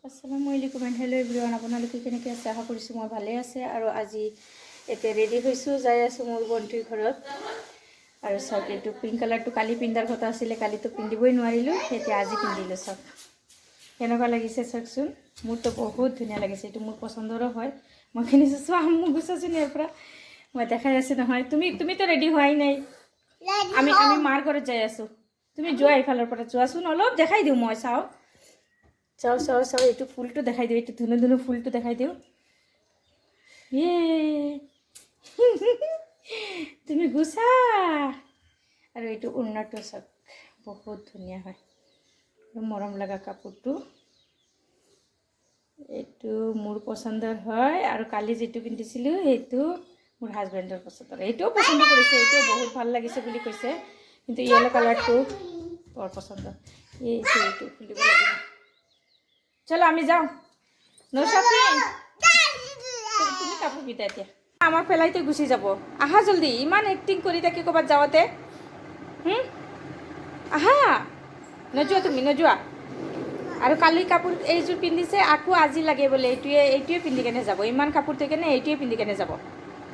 আসসালামু আলাইকুম and hello' everyone, আপোনালোকে কেনেকৈ আছে? আশা কৰিছোঁ মই ভালে আছে। আৰু আজি এতিয়া ৰেডি হৈছোঁ, যাই আছোঁ মোৰ ভণ্টিৰ ঘৰত। আৰু চাওক, এইটো পিংক কালাৰটো কালি পিন্ধাৰ কথা আছিলে, কালিতো পিন্ধিবই নোৱাৰিলোঁ, এতিয়া আজি পিন্ধিলোঁ। চাওক কেনেকুৱা লাগিছে চাওকচোন, মোৰতো বহুত ধুনীয়া লাগিছে, এইটো মোৰ পচন্দৰো হয়। মই কিনিছোঁ, চোৱা মোক গুচাচোন ইয়াৰ পৰা, মই দেখাই আছোঁ নহয়। তুমিতো ৰেডি হোৱাই নাই, আমি মাৰ ঘৰত যাই আছোঁ। তুমি যোৱা, এইফালৰ পৰা যোৱাচোন, অলপ দেখাই দিওঁ মই। চাওঁ চাওঁ চাওঁ চাওঁ, এইটো ফুলটো দেখাই দিওঁ, এইটো ধুনু ধুনু ফুলটো দেখাই দিওঁ। তুমি গুছা। আৰু এইটো উন্নতটো চাওক, বহুত ধুনীয়া হয়, মৰম লগা কাপোৰটো। এইটো মোৰ পচন্দৰ হয়। আৰু কালি যিটো পিন্ধিছিলোঁ সেইটো মোৰ হাজবেণ্ডৰ পচন্দৰ। এইটোও পচন্দ কৰিছে, এইটোও বহুত ভাল লাগিছে বুলি কৈছে, কিন্তু য়েলো কালাৰটো বৰ পচন্দ। এইটো খুলিব লাগিব। চলো আমি যাওঁ। নৌচাফি, তুমি কাপোৰ পিন্ধা এতিয়া, আমাক পেলাইতে গুচি যাব। আহা জলদি, ইমান এক্টিং কৰি থাকি ক'ৰবাত যাওঁতে। আহা, নোযোৱা তুমি, নোযোৱা। আৰু কালি কাপোৰ এইযোৰ পিন্ধিছে, আকৌ আজি লাগে বোলে এইটোৱে পিন্ধি কেনে যাব। ইমান কাপোৰ থৈ কেনে এইটোৱে পিন্ধি কেনে যাব।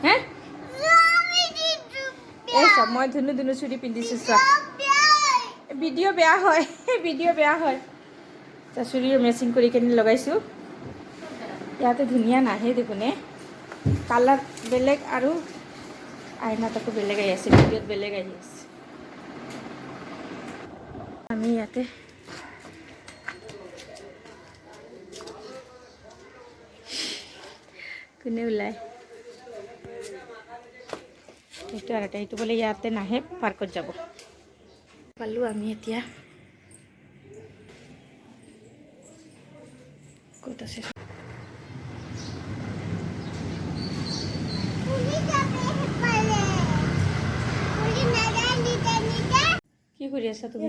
হে এই চব মই ধুনু ধুনু চুৰি পিন্ধিছোঁ। চোৱা, ভিডিঅ' বেয়া হয়, ভিডিঅ' বেয়া হয়। চুৰিও মেচিং কৰি কেনে লগাইছোঁ। ইয়াতে ধুনীয়া নাহে দেখোনে, কালাৰ বেলেগ আৰু আইনাতকো বেলেগ আহি আছে, ভিডিঅ'ত বেলেগ আহি আছে। আমি ইয়াতে কোনে ওলাই এইটো আৰু এইটো বোলে ইয়াতে নাহে, পাৰ্কত যাব। পালোঁ আমি এতিয়া, ক'ত আছে? কি কৰি আছা তুমি?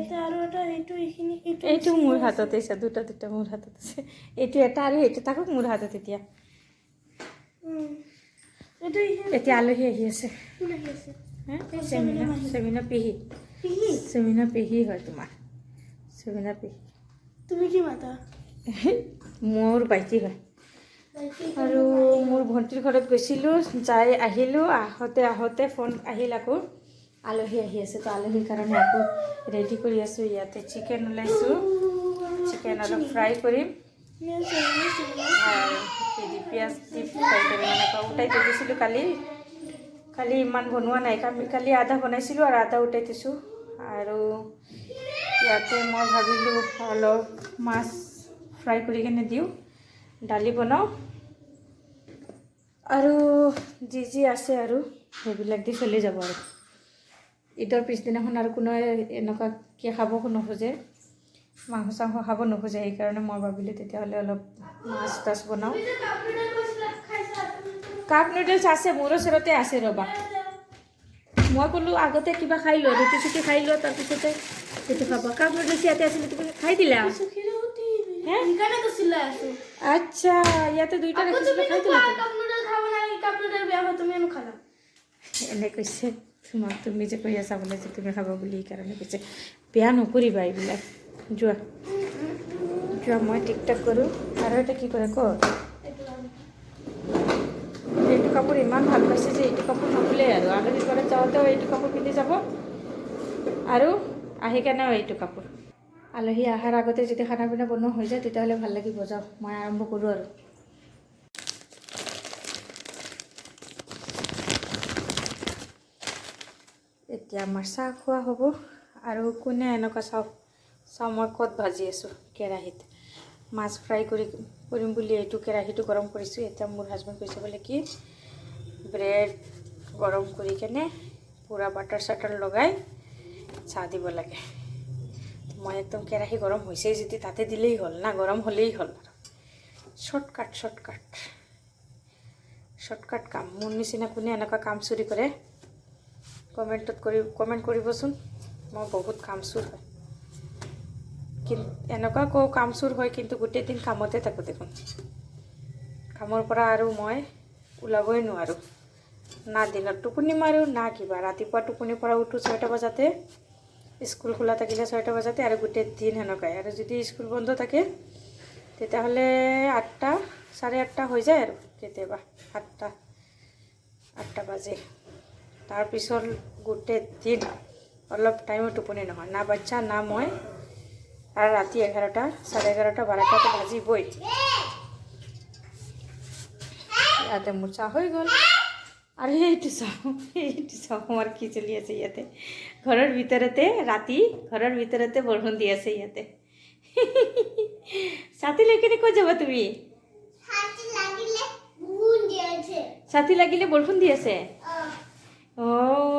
এইটো মোৰ হাততে আছে, দুটা মোৰ হাতত আছে। এইটো এটা আৰু সেইটো থাকক মোৰ হাতত। এতিয়া আলহী আহি আছে। চেমিনা পেহী হয় তোমাৰ, চেমিনা পেহী। তুমি কি মাতা? মোৰ ভাইটি হয়। আৰু মোৰ ভণ্টিৰ ঘৰত গৈছিলোঁ, যাই আহিলোঁ। আহোঁতে ফোন আহিল, আকৌ আলহী আহি আছে। তো আলহীৰ কাৰণে আকৌ ৰেডি কৰি আছোঁ। ইয়াতে চিকেন ওলাইছোঁ, চিকেন অলপ ফ্ৰাই কৰিম। পিঁয়াজ দি ফ্ৰাই কৰিম। এনেকুৱা উঠাই থৈ দিছিলোঁ কালি ইমান বনোৱা নাই, কালি আধা বনাইছিলোঁ আৰু আধা উঠাই থৈছোঁ। আৰু ইয়াতে মই ভাবিলোঁ অলপ মাছ ফ্ৰাই কৰি কিনে দিওঁ, দালি বনাওঁ, আৰু যি আছে আৰু সেইবিলাক দি চলি যাব। আৰু ঈদৰ পিছদিনাখন আৰু কোনোৱে এনেকুৱাকৈ খাব নোখোজে, মাংস চাংস খাব নোখোজে। সেইকাৰণে মই ভাবিলোঁ তেতিয়াহ'লে অলপ মাছ তাছ বনাওঁ। কাপ নুডলছ আছে মোৰ ওচৰতে, আছে ৰ'বা। মই ক'লোঁ আগতে কিবা খাই লোৱা, ৰুটি চুটি খাই লোৱা, তাৰপিছতে সেইটো খাবা। কাপ নুডলছ ইয়াতে আছিলে, তুমি খাই দিলা? আচ্ছা, ইয়াতে দুইটা ৰাখিছিলোঁ, খাই দিলা? এনে কৈছে তোমাক, তুমি যে কৈ আছা বোলে যে তুমি খাব বুলি, সেইকাৰণে কৈছে। বেয়া নকৰিবা এইবিলাক, যোৱা যোৱা, মই টিকটক কৰোঁ। আৰু এটা কি কৰে ক, এইটো কাপোৰ ইমান ভাল পাইছে যে এইটো কাপোৰ নক'লেই আৰু। আলহীৰ ঘৰত যাওঁতেও এইটো কাপোৰ পিন্ধি যাব, আৰু আহি কেনেও এইটো কাপোৰ। আলহী অহাৰ আগতে যদি খানা পিনা বনোৱা হৈ যায়, তেতিয়াহ'লে ভাল লাগিব। যাওঁ, মই আৰম্ভ কৰোঁ। আৰু এতিয়া আমাৰ চাহ খোৱা হ'ব। আৰু কোনে এনেকুৱা চাওঁ মই ক'ত ভাজি আছোঁ, কেৰাহীত মাছ ফ্ৰাই কৰিম বুলি এইটো কেৰাহীটো গৰম কৰিছোঁ। এতিয়া মোৰ হাজবেণ্ড কৈছে বোলে কি, ব্ৰেড গৰম কৰি কেনে পূৰা বাটাৰ চাটাৰ লগাই চাহ দিব লাগে। মই একদম কেৰাহী গৰম হৈছেই যদি তাতে দিলেই হ'ল না, গৰম হ'লেই হ'ল। শ্বৰ্টকাট কাম। মোৰ নিচিনা কোনে এনেকুৱা কাম চুৰি কৰে, কমেণ্ট কৰিবচোন। মই বহুত কামচোৰ হয়, কিন্তু এনেকুৱা কামচোৰ হয়, কিন্তু গোটেই দিন কামতে থাকোঁ দেখোন। কামৰ পৰা আৰু মই ওলাবই নোৱাৰোঁ, না দিনত টোপনি মাৰোঁ না কিবা। ৰাতিপুৱা টোপনিৰ পৰা উঠোঁ 6টা বজাতে, স্কুল খোলা থাকিলে 6টা বজাতে, আৰু গোটেই দিন সেনেকুৱাই। আৰু যদি স্কুল বন্ধ থাকে তেতিয়াহ'লে 8টা 8:30 হৈ যায় আৰু কেতিয়াবা 8টা বাজে। তাৰপিছত গোটেই দিন অলপ টাইমো টোপনি নহয়, না বাচ্চা না মই, আৰু ৰাতি 11টা 11:30 12টাতো বাজিবই। ইয়াতে মোৰ চাহ হৈ গ'ল। আৰু এইটো চাওঁ আমাৰ কি চলি আছে ইয়াতে। ঘৰৰ ভিতৰতে ৰাতি, ঘৰৰ ভিতৰতে বৰষুণ দি আছে ইয়াতে। ছাতি লৈ কিনে ক'ত যাবা তুমি? ছাতি লাগিলে বৰষুণ দি আছে। অঁ,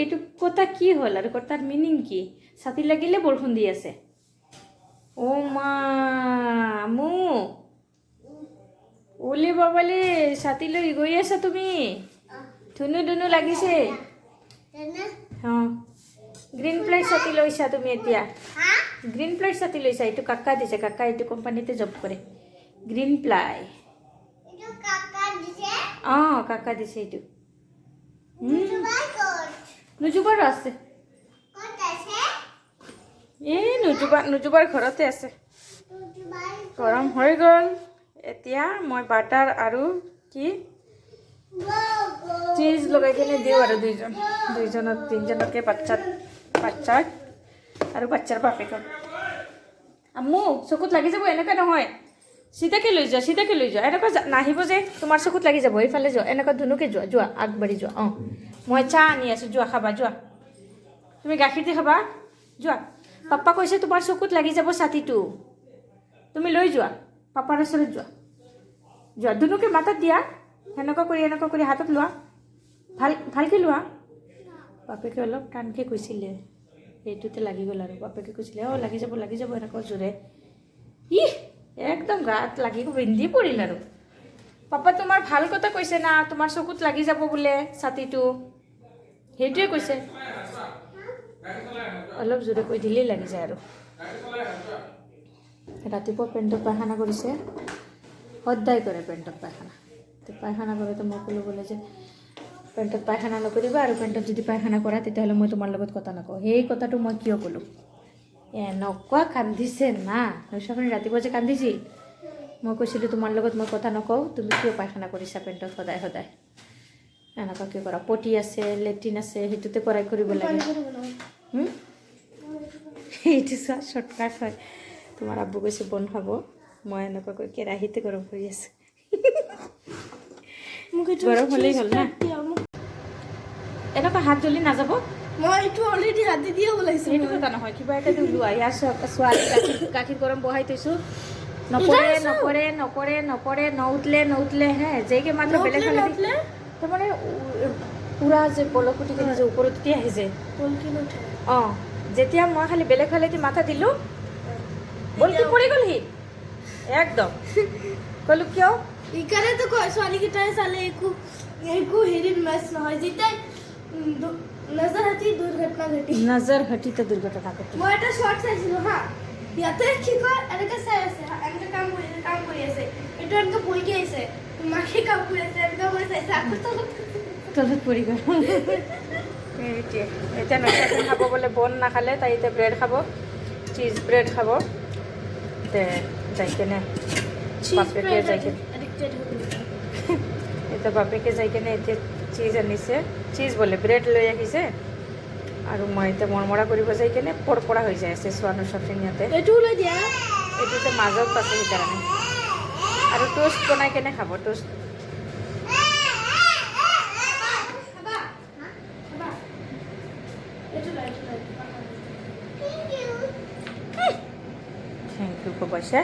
এইটো কথা কি হ'ল আৰু কথাৰ মিনিং কি? ছাতি লাগিলে বৰষুণ দি আছে। অ' মা আমু ওলে বাবালে, ছাতি লৈ গৈ আছা তুমি? ধুনু লাগিছে। অঁ, গ্ৰীণ প্লাইট ছাতি লৈছা তুমি এতিয়া? গ্ৰীণ প্লাইট ছাতি লৈছা? এইটো কাকা দিছে, কাকা এইটো কোম্পানীতে জব কৰে। Green ply. অঁ, কাকা দিছে এইটো। নুজুবাৰ আছে। এই নুজুবাৰ ঘৰতে আছে। গৰম হৈ গ'ল। এতিয়া মই বাটাৰ আৰু কি চীজ লগাই কিনে দিওঁ আৰু তিনিজনকে বাচ্চাক আৰু বাচ্চাৰ বাপেকক। আম্মু চকুত লাগি যাব, এনেকুৱা নহয়। চিধাকে লৈ যোৱা এনেকুৱা নাহিব যে তোমাৰ চকুত লাগি যাব। এইফালে যোৱা, এনেকুৱা ধুনুকে যোৱা আগবাঢ়ি যোৱা। অঁ, মই চাহ আনি আছোঁ, যোৱা খাবা যোৱা। তুমি গাখীৰ দি খাবা, যোৱা। পাপ্পা কৈছে তোমাৰ চকুত লাগি যাব ছাতিটো, তুমি লৈ যোৱা। পাপাৰ ওচৰত যোৱা। ধুনুকে মাতাত দিয়া, এনেকুৱা কৰি হাতত লোৱা, ভালকৈ লোৱা। বাপেকে অলপ টানকৈ কৈছিলে, সেইটোতে লাগি গ'ল আৰু। বাপেকে কৈছিলে অঁ লাগি যাব এনেকুৱা জোৰে। একদম গাত লাগি বিন্ধি পৰিল আৰু। পাপা তোমাৰ ভাল কথা কৈছে না, তোমাৰ চকুত লাগি যাব বোলে ছাতিটো, সেইটোৱে কৈছে। অলপ জোৰে কৈ দিলেই লাগি যায় আৰু। ৰাতিপুৱা পেণ্টত পায়খানা কৰিছে, সদায় কৰে পেণ্টত পায়খানা। পায়খানা কৰোঁতে মই ক'লোঁ বোলে যে পেণ্টত পায়খানা নকৰিবা, আৰু পেণ্টত যদি পায়খানা কৰা তেতিয়াহ'লে মই তোমাৰ লগত কথা নকওঁ। সেই কথাটো মই কিয় ক'লোঁ? এনেকুৱা কান্দিছে না, নৈশাখনি ৰাতিপুৱা যে কান্দিছিল। মই কৈছিলোঁ তোমাৰ লগত মই কথা নকওঁ, তুমি কিয় পায়খানা কৰিছা পেণ্টত সদায়। এনেকুৱা কিয় কৰা? পটি আছে, লেট্ৰিন আছে, সেইটোতে কৰিব লাগে। এইটো চোৱা শ্বৰ্টকাট হয়। তোমাৰ আব্বু কৈছে বন খাব, মই এনেকুৱাকৈ কেৰাহীতে গৰম কৰি আছোঁ। গৰম হ'লেই হ'ল না। এনেকুৱা হাত জ্বলি নাযাব। মই এইটো অলৰেডি হাতে দিয়ে ওলাইছোঁ। সেইটো কথা নহয়, কিবা এটা ওলোৱা। ইয়াৰ ছোৱালী গাখীৰ গৰম বহাই থৈছোঁ। নপৰে, নউতলে হে যেইকে মাত্ৰ বেলেগ ফালে তাৰমানে পুৰা যে বলকুটি কিনে যে ওপৰত উঠি আহিছে। অঁ, যেতিয়া মই খালি বেলেগ ফালেদি মাথা দিলোঁ, বলকি পৰি গ'লহি একদম। ক'লো কিয়? সেইকাৰণেতো কয় ছোৱালীকেইটাই চালে একো হেৰিত মেচ নহয়। যেতিয়া নজৰ হাটি দুৰ্ঘটনা ঘটি। মই এটা শ্বৰ্ট চাইছিলোঁ হা, ইয়াতে কি কয় এনেকৈ চাই আছে, এনেকৈ কাম কৰি আছে, এইটো এনেকৈ বহি আছে, মাখি কাম কৰি আছে, এনেকৈ কৰি চাইছে, আকৌ তলত পৰি গ'ল। সেইটোৱে। এতিয়া নৈশাখন খাব বোলে, বন নাখালে, তাই এতিয়া ব্ৰেড খাব, চীজ ব্ৰেড খাব। যাই কেনে বাপেকে যাই কেনে এতিয়া বাপেকে যাই কেনে এতিয়া চীজ আনিছে, চীজ বোলে ব্ৰেড লৈ আহিছে। আৰু মই এতিয়া মৰমৰা কৰিব যাই কেনে পৰপৰা হৈ যাই আছে চোৱা নৈশাখন ইয়াতে। এইটোও লৈ দিয়া, এইটো যে মাজত আছে সেইকাৰণে। আৰু টোষ্ট বনাই কেনে খাব, টোষ্ট। থেংক ইউ কৈছে।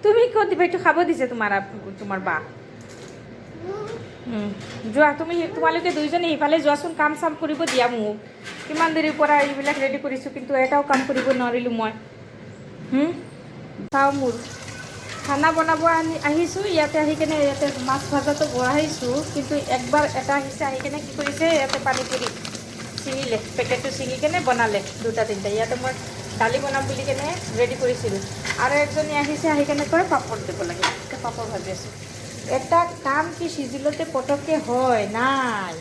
তুমি ক'ত দিবা? এইটো খাব দিছে তোমাৰ বা। যোৱা তোমালোকে দুইজনে সিফালে যোৱাচোন, কাম চাম কৰিব দিয়া মোক। কিমান দেৰিৰ পৰা এইবিলাক ৰেডি কৰিছোঁ, কিন্তু এটাও কাম কৰিব নোৱাৰিলোঁ মই। চাওঁ মোৰ খানা বনাব আহিছোঁ, ইয়াতে আহি কেনে ইয়াতে মাছ ভাজাটো বঢ়াইছোঁ, কিন্তু একবাৰ এটা আহিছে, আহি কেনে কি কৰিছে, ইয়াতে পানী পুৰি ছিঙিলে, পেকেটটো ছিঙি কেনে বনালে 2টা 3টা। ইয়াতে মই দালি বনাম বুলি কেনে ৰেডি কৰিছিলোঁ, আৰু একজনী আহিছে, আহি কেনে কয় পাপৰ দিব লাগে। এতিয়া পাপৰ ভাজি আছোঁ। এটা কাম কি সিজিলতে পটককৈ হয় নাই,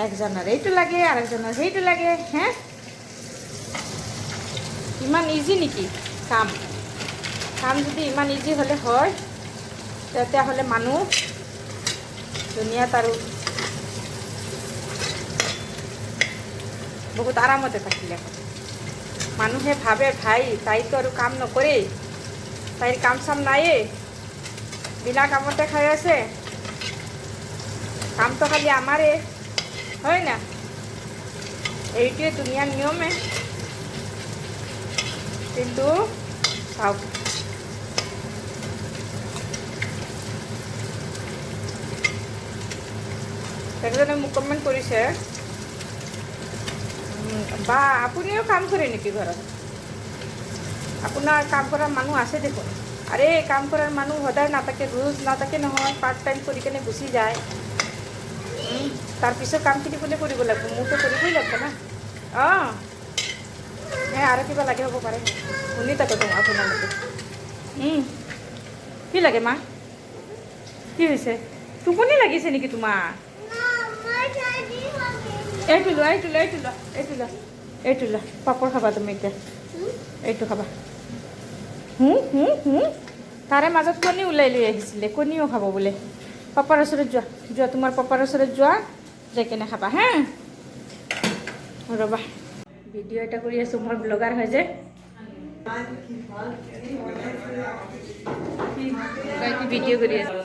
একজনৰ এইটো লাগে আৰু একজনৰ সেইটো লাগে। ইমান ইজি নেকি কাম? কাম যদি ইমান ইজি হ'লে হয় তেতিয়াহ'লে মানুহ দুনিয়াত আৰু বহুত আৰামতে থাকিলে মানুহে ভাবে ভাই তাইতো আৰু কাম নকৰে তাইৰ কাম চাম নাইয়ে বিনা কামতে খাই আছে কামটো খালি আমাৰে হয় না এইটোৱে দুনিয়াৰ নিয়মে কিন্তু চাওক একজনে মোক কমেণ্ট কৰিছে বা আপুনিও কাম কৰে নেকি ঘৰত আপোনাৰ কাম কৰাৰ মানুহ আছে দেখোন আৰে কাম কৰাৰ মানুহ সদায় নাথাকে ৰোজ নাথাকে নহয় পাৰ্ট টাইম কৰি কেনে গুচি যায় তাৰপিছত কামখিনি কোনে কৰিব লাগিব মোৰতো কৰিবই লাগিব না অঁ আৰু কিবা লাগে হ'ব পাৰে শুনি থাকোঁ আপোনালোকে কি লাগে মা কি হৈছে টোপনি লাগিছে নেকি তোমাৰ এইটো লোৱা এইটো লোৱা এইটো লোৱা এইটো লোৱা এইটো লোৱা পাপৰ খাবা তুমি এতিয়া এইটো খাবা তাৰে মাজত কণী ওলাই লৈ আহিছিলে কণীও খাব বোলে পাপাৰ ওচৰত যোৱা যোৱা তোমাৰ পাপাৰ ওচৰত যোৱা যাই কেনে খাবা হা ৰ'বা ভিডিঅ' এটা কৰি আছোঁ মই ব্লগাৰ হয় যে ভিডিঅ' কৰি আছোঁ